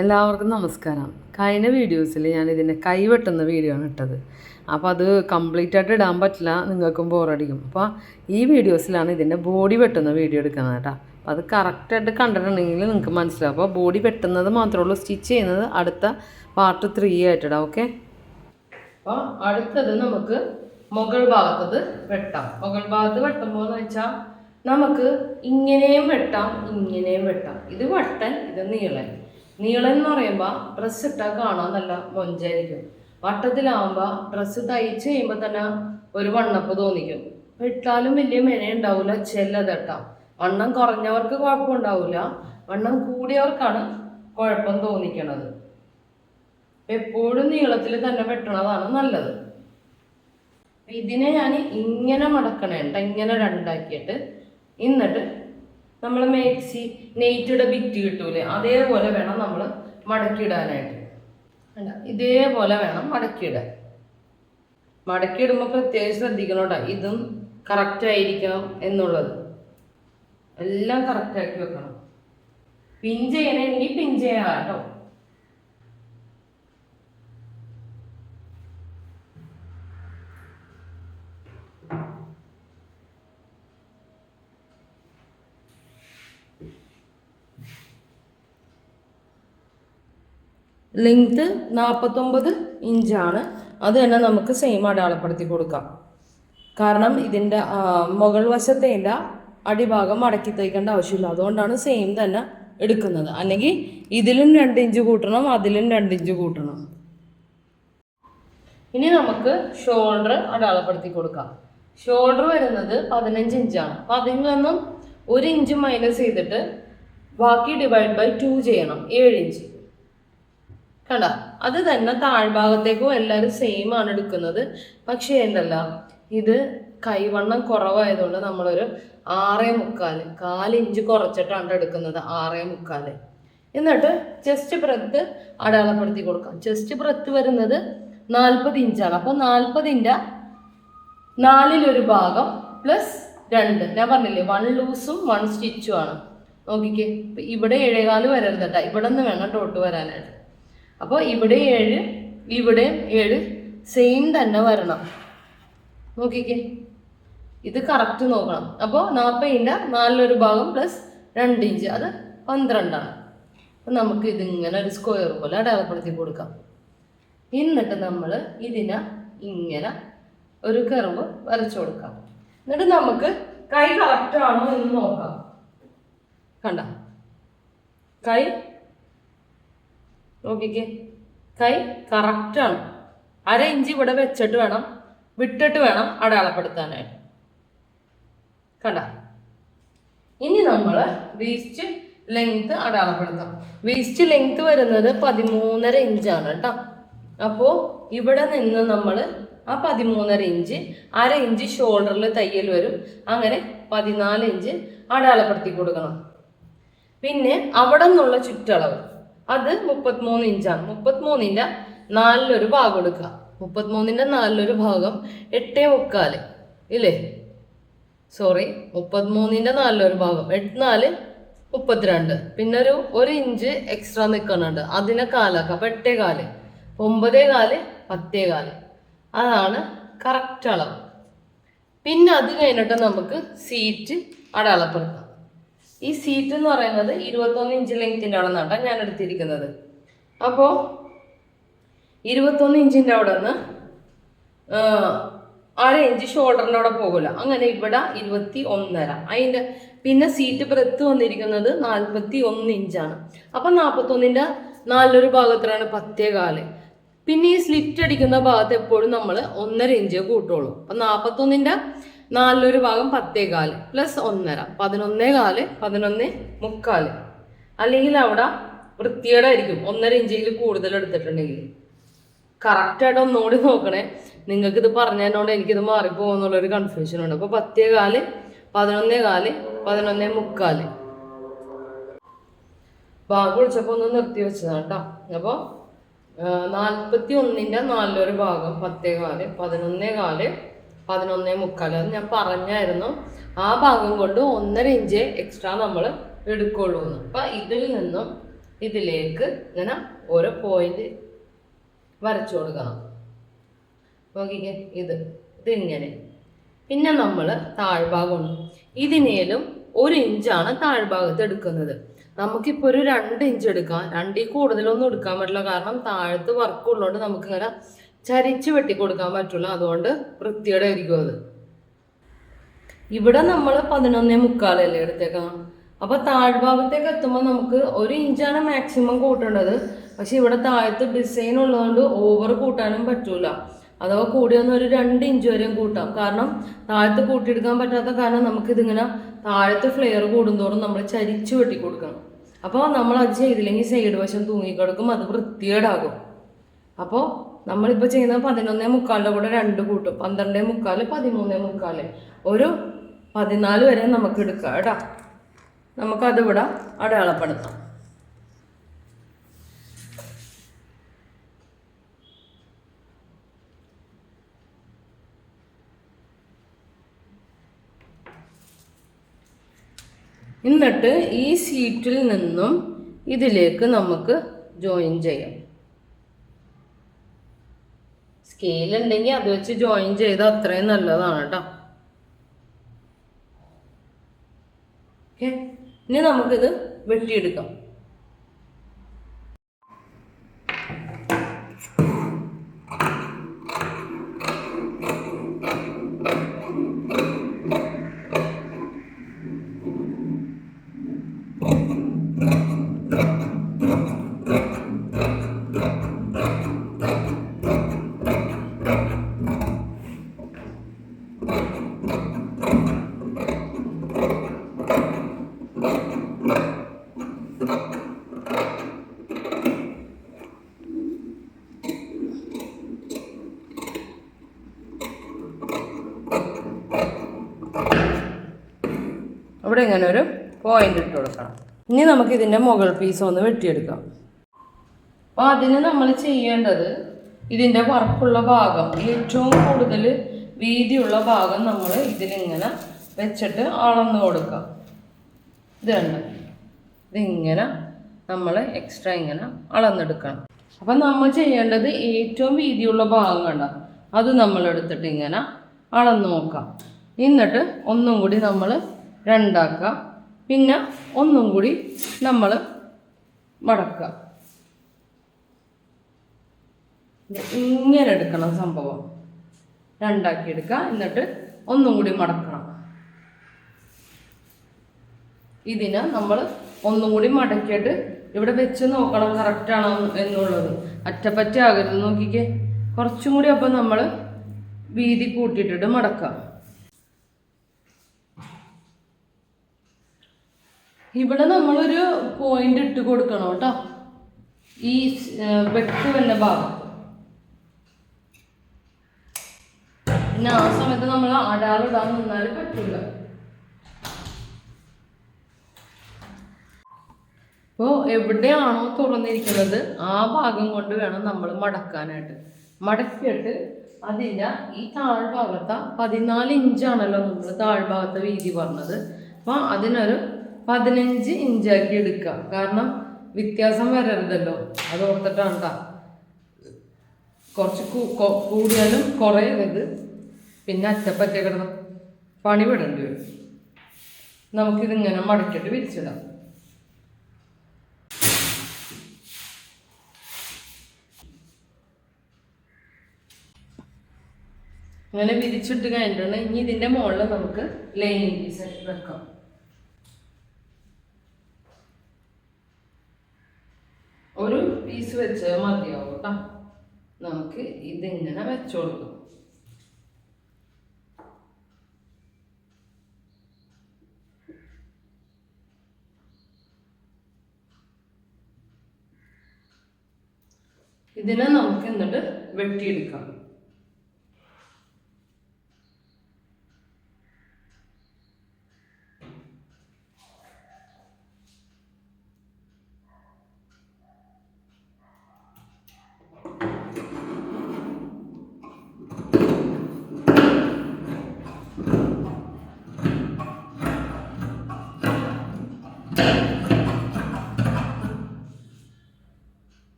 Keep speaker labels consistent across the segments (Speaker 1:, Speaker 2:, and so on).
Speaker 1: എല്ലാവർക്കും നമസ്കാരം. കഴിഞ്ഞ വീഡിയോസിൽ ഞാൻ ഇതിൻ്റെ കൈ വെട്ടുന്ന വീഡിയോ ആണ് ഇട്ടത്. അപ്പോൾ അത് കംപ്ലീറ്റ് ആയിട്ട് ഇടാൻ പറ്റില്ല, നിങ്ങൾക്കും ബോറടിക്കും. അപ്പോൾ ഈ വീഡിയോസിലാണ് ഇതിൻ്റെ ബോഡി വെട്ടുന്ന വീഡിയോ എടുക്കുന്നത് കേട്ടോ. അപ്പോൾ അത് കറക്റ്റായിട്ട് കണ്ടിട്ടുണ്ടെങ്കിൽ നിങ്ങൾക്ക് മനസ്സിലാവും. അപ്പോൾ ബോഡി വെട്ടുന്നത് മാത്രമേ ഉള്ളൂ, സ്റ്റിച്ച് ചെയ്യുന്നത് അടുത്ത പാർട്ട് 3 ആയിട്ടിടാം. ഓക്കെ. അപ്പോൾ അടുത്തത് നമുക്ക് മുകൾ ഭാഗത്തത് വെട്ടാം. മുകൾ ഭാഗത്ത് വെട്ടുമ്പോൾ എന്ന് വെച്ചാൽ നമുക്ക് ഇങ്ങനെയും വെട്ടാം, ഇങ്ങനെയും വെട്ടാം. ഇത് വട്ടൻ, ഇത് നീളൻ. നീളൻ എന്ന് പറയുമ്പോൾ ഡ്രസ്സ് ഇട്ടാൽ കാണാൻ നല്ല മൊഞ്ചായിരിക്കും. വട്ടത്തിലാവുമ്പോൾ ഡ്രസ്സ് തയ്ച്ച് കഴിയുമ്പോൾ തന്നെ ഒരു വണ്ണപ്പ് തോന്നിക്കും. ഇട്ടാലും വലിയ മെന ഉണ്ടാവില്ല, ചെല്ലതട്ടാം. വണ്ണം കുറഞ്ഞവർക്ക് കുഴപ്പമുണ്ടാവില്ല, വണ്ണം കൂടിയവർക്കാണ് കുഴപ്പം തോന്നിക്കണത്. എപ്പോഴും നീളത്തിൽ തന്നെ വെട്ടണതാണ് നല്ലത്. ഇതിനെ ഞാൻ ഇങ്ങനെ മടക്കണേണ്ട, ഇങ്ങനെ രണ്ടാക്കിയിട്ട് എന്നിട്ട് നമ്മൾ മേക്സി നെയ്റ്റിയുടെ ബിറ്റ് കിട്ടൂലേ, അതേപോലെ വേണം നമ്മൾ മടക്കിയിടാനായിട്ട്. ഇതേപോലെ വേണം മടക്കിയിടാൻ. മടക്കിയിടുമ്പോൾ പ്രത്യേകം ശ്രദ്ധിക്കണോട്ടാ, ഇതും കറക്റ്റ് ആയിരിക്കണം എന്നുള്ളത്. എല്ലാം കറക്റ്റാക്കി വെക്കണം. പിൻ ചെയ്യണമെങ്കിൽ പിൻ ചെയ്യാം കേട്ടോ. ലെങ്ത് 49 ഇഞ്ചാണ്. അത് തന്നെ നമുക്ക് സെയിം അടയാളപ്പെടുത്തി കൊടുക്കാം. കാരണം ഇതിൻ്റെ മുകൾ വശത്തേൻ്റെ അടിഭാഗം മടക്കി തയ്ക്കേണ്ട ആവശ്യമില്ല, അതുകൊണ്ടാണ് സെയിം തന്നെ എടുക്കുന്നത്. അല്ലെങ്കിൽ ഇതിലും 2 ഇഞ്ച് കൂട്ടണം, അതിലും 2 ഇഞ്ച് കൂട്ടണം. ഇനി നമുക്ക് ഷോൾഡർ അടയാളപ്പെടുത്തി കൊടുക്കാം. ഷോൾഡർ വരുന്നത് 15 ഇഞ്ചാണ്. അപ്പം അതിൽ നിന്നും 1 ഇഞ്ച് മൈനസ് ചെയ്തിട്ട് ബാക്കി ഡിവൈഡ് ബൈ 2 ചെയ്യണം, 7 ഇഞ്ച്. കണ്ട, അത് തന്നെ താഴ്ഭാഗത്തേക്കും എല്ലാവരും സെയിം ആണ് എടുക്കുന്നത്. പക്ഷേ എന്തല്ല, ഇത് കൈവണ്ണം കുറവായതുകൊണ്ട് നമ്മളൊരു 6.25, 4 ഇഞ്ച് കുറച്ചിട്ടാണ് എടുക്കുന്നത്, 6.25. എന്നിട്ട് ചെസ്റ്റ് ബ്രെത്ത് അടയാളപ്പെടുത്തി കൊടുക്കാം. ചെസ്റ്റ് ബ്രെത്ത് വരുന്നത് 40 ഇഞ്ചാണ്. അപ്പോൾ 40ൻ്റെ 4/1 ഭാഗം പ്ലസ് 2. ഞാൻ പറഞ്ഞില്ലേ 1 ലൂസും 1 സ്റ്റിച്ചും ആണ്. നോക്കിക്കേ, ഇവിടെ 7.25 വരരുത് കേട്ടോ, ഇവിടെ നിന്ന് വേണം ഡോട്ട് വരാനായിട്ട്. അപ്പോൾ ഇവിടെ 7, ഇവിടെ 7 സെയിം തന്നെ വരണം. നോക്കിക്കേ, ഇത് കറക്റ്റ് നോക്കണം. അപ്പോൾ 40ൻ്റെ 4/1 ഭാഗം പ്ലസ് 2 ഇഞ്ച്, അത് 12ആണ്. അപ്പം നമുക്ക് ഇതിങ്ങനെ ഒരു സ്ക്വയർ പോലെ അടയാളപ്പെടുത്തി കൊടുക്കാം. എന്നിട്ട് നമ്മൾ ഇതിനെ ഇങ്ങനെ ഒരു കർവ് വരച്ചു കൊടുക്കാം. എന്നിട്ട് നമുക്ക് കൈ കറക്റ്റാണോ എന്ന് നോക്കാം. കണ്ട, കൈ നോക്കിക്കേ, കൈ കറക്റ്റാണ്. 1/2 ഇഞ്ച് ഇവിടെ വെച്ചിട്ട് വേണം, വിട്ടിട്ട് വേണം അടയാളപ്പെടുത്താനായിട്ട്. കണ്ട, ഇനി നമ്മൾ വേസ്റ്റ് ലെങ്ത് അടയാളപ്പെടുത്താം. വേസ്റ്റ് ലെങ്ത് വരുന്നത് 13.5 ഇഞ്ചാണ് കേട്ടോ. അപ്പോൾ ഇവിടെ നിന്ന് നമ്മൾ ആ 13.5 ഇഞ്ച് 1/2 ഇഞ്ച് ഷോൾഡറിൽ തയ്യൽ വരും. അങ്ങനെ 14 ഇഞ്ച് അടയാളപ്പെടുത്തി കൊടുക്കണം. പിന്നെ അവിടെ നിന്നുള്ള ചുറ്റളവ് അത് 33 ഇഞ്ചാണ്. 33ൻ്റെ 4/1 ഭാഗം എടുക്കുക. 33ൻ്റെ 4/1 ഭാഗം 8.25 ഇല്ലേ, സോറി, 33ൻ്റെ 4/1 ഭാഗം 8×4 32. പിന്നെ ഒരു 1 ഇഞ്ച് എക്സ്ട്രാ നിൽക്കുന്നുണ്ട്, അതിനെ കാലാക്കാം. അപ്പോൾ 8.25, 9.25, 10.25. അതാണ് കറക്റ്റ് അളവ്. പിന്നെ അത് കഴിഞ്ഞിട്ട് നമുക്ക് സീറ്റ് അടയാളപ്പെടുത്താം. ഈ സീറ്റ് എന്ന് പറയുന്നത് 21 ഇഞ്ച് ലെങ്ത്തിൻ്റെ അവിടെ നിന്നാണ് ഞാൻ എടുത്തിരിക്കുന്നത്. അപ്പോൾ 21 ഇഞ്ചിൻ്റെ അവിടെ നിന്ന് 1/2 ഇഞ്ച് ഷോൾഡറിൻ്റെ അവിടെ പോകില്ല. അങ്ങനെ ഇവിടെ 21.5. അതിൻ്റെ പിന്നെ സീറ്റ് ബ്രെത്ത് വന്നിരിക്കുന്നത് 41 ഇഞ്ചാണ്. അപ്പം 41ൻ്റെ 4/1 ഭാഗത്തിലാണ് 10.25. പിന്നെ ഈ സ്ലിറ്റ് അടിക്കുന്ന ഭാഗത്ത് എപ്പോഴും നമ്മൾ 1.5 ഇഞ്ച് കൂട്ടുള്ളൂ. അപ്പം 41ൻ്റെ 4/1 ഭാഗം 10.25 പ്ലസ് 1.5, 11.25, 11.25. അല്ലെങ്കിൽ അവിടെ വൃത്തികേടായിരിക്കും 1.5 ഇഞ്ചിൽ കൂടുതൽ എടുത്തിട്ടുണ്ടെങ്കിൽ. കറക്റ്റായിട്ട് ഒന്നുകൂടി നോക്കണേ. നിങ്ങൾക്കിത് പറഞ്ഞതിനോട് എനിക്കിത് മാറിപ്പോകുന്നുള്ളൊരു കൺഫ്യൂഷനുണ്ട്. അപ്പോൾ 10.25, 11.25, 11.25 ഭാഗം വിളിച്ചപ്പോൾ ഒന്ന് നിർത്തി വെച്ചതാണ് കേട്ടോ. അപ്പോൾ 41ൻ്റെ 4/1 ഭാഗം 10.25, 11.25, 11.25. അത് ഞാൻ പറഞ്ഞായിരുന്നു. ആ ഭാഗം കൊണ്ട് 1.5 ഇഞ്ച് എക്സ്ട്രാ നമ്മൾ എടുക്കുള്ളൂ എന്ന്. അപ്പം ഇതിൽ നിന്നും ഇതിലേക്ക് ഇങ്ങനെ ഓരോ പോയിന്റ് വരച്ചു കൊടുക്കണം. നോക്കിക്കേ, ഇതിങ്ങനെ. പിന്നെ നമ്മൾ താഴ്ഭാഗം ഇതിനേലും 1 ഇഞ്ചാണ് താഴ്ഭാഗത്ത് എടുക്കുന്നത്. നമുക്കിപ്പോൾ ഒരു 2 ഇഞ്ച് എടുക്കാം. 2 കൂടുതലൊന്നും എടുക്കാൻ പറ്റില്ല, കാരണം താഴത്ത് വർക്ക് ഉള്ളതുകൊണ്ട് നമുക്കിങ്ങനെ ചരിച്ച് വെട്ടി കൊടുക്കാൻ പറ്റില്ല. അതുകൊണ്ട് വൃത്തിയുടെ ആയിരിക്കും അത്. ഇവിടെ നമ്മൾ 11.75 എടുത്തേക്കാം. അപ്പോൾ താഴ്ഭാഗത്തേക്ക് എത്തുമ്പോൾ നമുക്ക് 1 ഇഞ്ചാണ് മാക്സിമം കൂട്ടേണ്ടത്. പക്ഷെ ഇവിടെ താഴത്ത് ഡിസൈൻ ഉള്ളതുകൊണ്ട് ഓവർ കൂട്ടാനും പറ്റൂല. അഥവാ കൂടിയൊന്നും ഒരു 2 ഇഞ്ച് വരെയും കൂട്ടാം. കാരണം താഴത്ത് കൂട്ടിയെടുക്കാൻ പറ്റാത്ത കാരണം നമുക്കിതിങ്ങനെ താഴത്ത് ഫ്ലെയർ കൂടുന്തോറും നമ്മൾ ചരിച്ച് വെട്ടി കൊടുക്കണം. അപ്പോൾ നമ്മൾ അത് ചെയ്തില്ലെങ്കിൽ സൈഡ് വശം തൂങ്ങിക്കിടക്കും, അത് വൃത്തികേടാകും. അപ്പോൾ നമ്മളിപ്പോൾ ചെയ്യുന്നത് 11.75 കൂടെ 2 കൂട്ടും. 12.75, 13.75, ഒരു 14 വരെ നമുക്ക് എടുക്കാം കേട്ടോ. നമുക്കതിവിടെ അടയാളപ്പെടുത്താം. എന്നിട്ട് ഈ സീറ്റിൽ നിന്നും ഇതിലേക്ക് നമുക്ക് ജോയിൻ ചെയ്യാം. സ്കെയിൽ ഉണ്ടെങ്കിൽ അത് വെച്ച് ജോയിൻ ചെയ്താൽ അത്രയും നല്ലതാണ് കേട്ടോ. ഓക്കെ, ഇനി നമുക്കിത് വെട്ടിയെടുക്കാം. ഇവിടെ ഇങ്ങനെ ഒരു പോയിന്റ് ഇട്ട് കൊടുക്കണം. ഇനി നമുക്ക് ഇതിൻ്റെ മുകൾ പീസ് ഒന്ന് വെട്ടിയെടുക്കാം. അപ്പോൾ അതിന് നമ്മൾ ചെയ്യേണ്ടത് ഇതിൻ്റെ വർക്കുള്ള ഭാഗം, ഏറ്റവും കൂടുതൽ വീതിയുള്ള ഭാഗം നമ്മൾ ഇതിലിങ്ങനെ വെച്ചിട്ട് അളന്ന് കൊടുക്കാം. ഇത് കണ്ട, ഇതിങ്ങനെ നമ്മൾ എക്സ്ട്രാ ഇങ്ങനെ അളന്നെടുക്കണം. അപ്പം നമ്മൾ ചെയ്യേണ്ടത് ഏറ്റവും വീതിയുള്ള ഭാഗം കണ്ട അത് നമ്മളെടുത്തിട്ട് ഇങ്ങനെ അളന്ന് നോക്കാം. എന്നിട്ട് ഒന്നും കൂടി നമ്മൾ 2 ആക്കുക. പിന്നെ ഒന്നും കൂടി നമ്മൾ മടക്കുക. ഇങ്ങനെ എടുക്കണം സംഭവം, 2 ആക്കി എടുക്കുക. എന്നിട്ട് ഒന്നും കൂടി മടക്കണം. ഇതിനെ നമ്മൾ ഒന്നും കൂടി മടക്കിയിട്ട് ഇവിടെ വെച്ച് നോക്കണം കറക്റ്റാണോ എന്നുള്ളത്. അറ്റപ്പറ്റ ആകരുത്. നോക്കിക്കേ, കുറച്ചും കൂടി അപ്പം നമ്മൾ വീതി കൂട്ടിയിട്ടിട്ട് മടക്കാം. ഇവിടെ നമ്മളൊരു പോയിന്റ് ഇട്ട് കൊടുക്കണം കേട്ടോ, ഈ വെട്ട് വന്ന ഭാഗം. പിന്നെ ആ സമയത്ത് നമ്മൾ അടയാളിടാൻ നിന്നാൽ പറ്റില്ല. അപ്പോൾ എവിടെയാണോ തുറന്നിരിക്കുന്നത് ആ ഭാഗം കൊണ്ട് വേണം നമ്മൾ മടക്കാനായിട്ട്. മടക്കിയിട്ട് അതിൻ്റെ ഈ താഴ്ഭാഗത്ത് 14 ഇഞ്ചാണല്ലോ നമ്മൾ താഴ്ഭാഗത്തെ വീതി പറഞ്ഞത്. അപ്പോൾ അതിനൊരു 15 ഇഞ്ചാക്കി എടുക്കുക. കാരണം വ്യത്യാസം വരരുതല്ലോ, അത് ഓർത്തിട്ടാണ് കേട്ടോ. കുറച്ച് കൂടിയാലും കുറയരുത്, പിന്നെ അറ്റപ്പറ്റ കിടന്ന് പണി വിടേണ്ടി വരും. നമുക്കിതിങ്ങനെ മടക്കിയിട്ട് വിരിച്ചിടാം. ഇങ്ങനെ വിരിച്ചിട്ട് കഴിഞ്ഞിട്ടുണ്ട്. ഇനി ഇതിൻ്റെ മുകളിൽ നമുക്ക് ലൈനിങ് പീസ് വെക്കാം. ഒരു പീസ് വെച്ചാൽ മതിയാവും കേട്ടോ. നമുക്ക് ഇതിങ്ങനെ വെച്ചു കൊടുക്കാം. ഇതിനെ നമുക്ക് എന്നിട്ട് വെട്ടിയെടുക്കാം.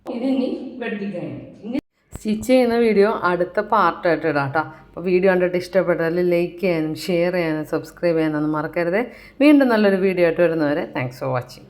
Speaker 1: ഇതിനി വെട്ടിക്കഴിഞ്ഞു. ഇനി സ്റ്റിച്ച് ചെയ്യുന്ന വീഡിയോ അടുത്ത പാർട്ടായിട്ട് ഇടാം കേട്ടോ. അപ്പോൾ വീഡിയോ കണ്ടിട്ട് ഇഷ്ടപ്പെട്ടാൽ ലൈക്ക് ചെയ്യാനും ഷെയർ ചെയ്യാനും സബ്സ്ക്രൈബ് ചെയ്യാനൊന്നും മറക്കരുത്. വീണ്ടും നല്ലൊരു വീഡിയോ ആയിട്ട് വരുന്നവരെ താങ്ക്സ് ഫോർ വാച്ചിങ്.